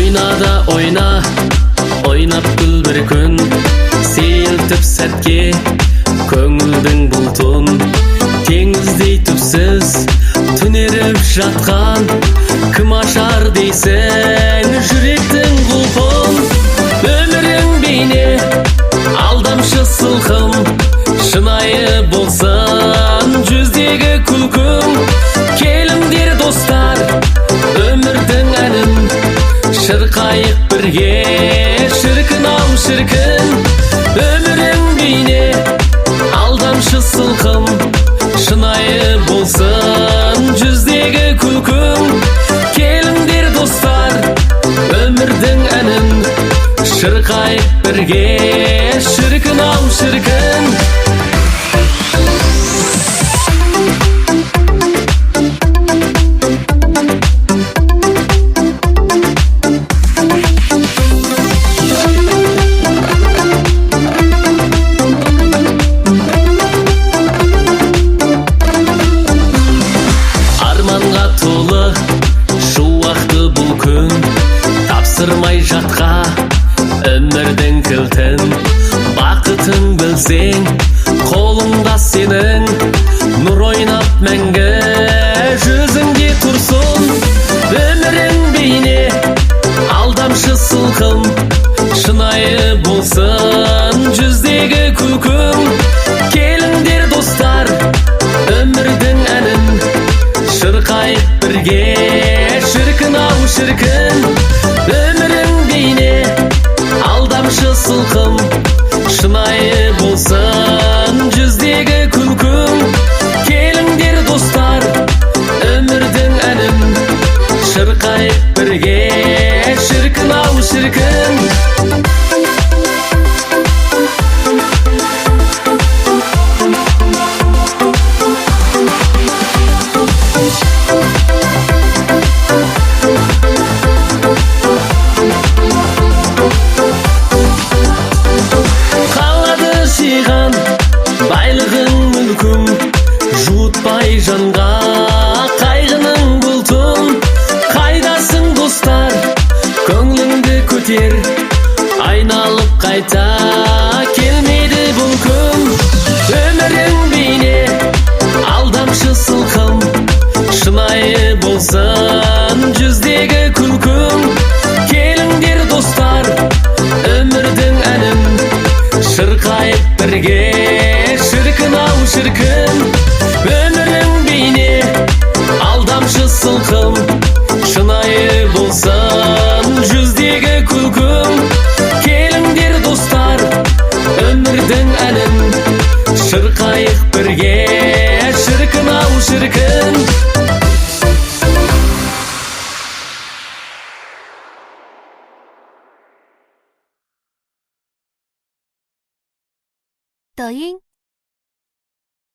Oyna da oyna, oynap gül bir gün, seyiltip sertke köngülдің bultun. Теңіздей түпсіз түнеріп жатқан кім ашар дейсің жүректің құлпын. Өмірің бейне алдамшы сылқым, шынайы болсын жүздегі күлкім. Келіңдер достар, өмірдің әнін шырқайық бірге, шіркін ау шіркін. Өмірің бейне алдамшы сылқым, шынайы болсын жүздегі күлкім. Келіңдер достар, өмірдің әнін шырқайық бірге, шіркін ау шіркін. Тапсырмай жатқа өмірдің кілтін, бақытын білсең қолыңда сенің. Нұр ойнап мәңгі жүзіңде тұрсын. Өмірің бейне алдамшы сылқым, шынайы болсын жүздегі күлкім. Келіңдер достар, өмірдің әнін шырқайық бірге, шіркін ау шіркін. Өмірің бейне алдамшы сылқым, шынайы болсын жүздегі күлкім. Келіңдер достар, өмірдің әнін шырқайық бірге, шіркін ау шіркін. Байлығың мүлкім, жуытпай жанға қайғының бұлтын. Қайдасың достар, көңліңді көтер, айналып қайта келмейді бұл күн. Өмірің бейне алдамшы сылқым, шынайы болсын жүздегі күлкім. Келіңдер достар, өмірдің әнін шырқайық бірге, шіркін ау шіркін. Өмірің бейне алдамшы сылқым, шынайы болсын жүздегі күлкім. Келіңдер достар, өмірдің әнін шырқайық бірге, шіркін ау шіркін.抖音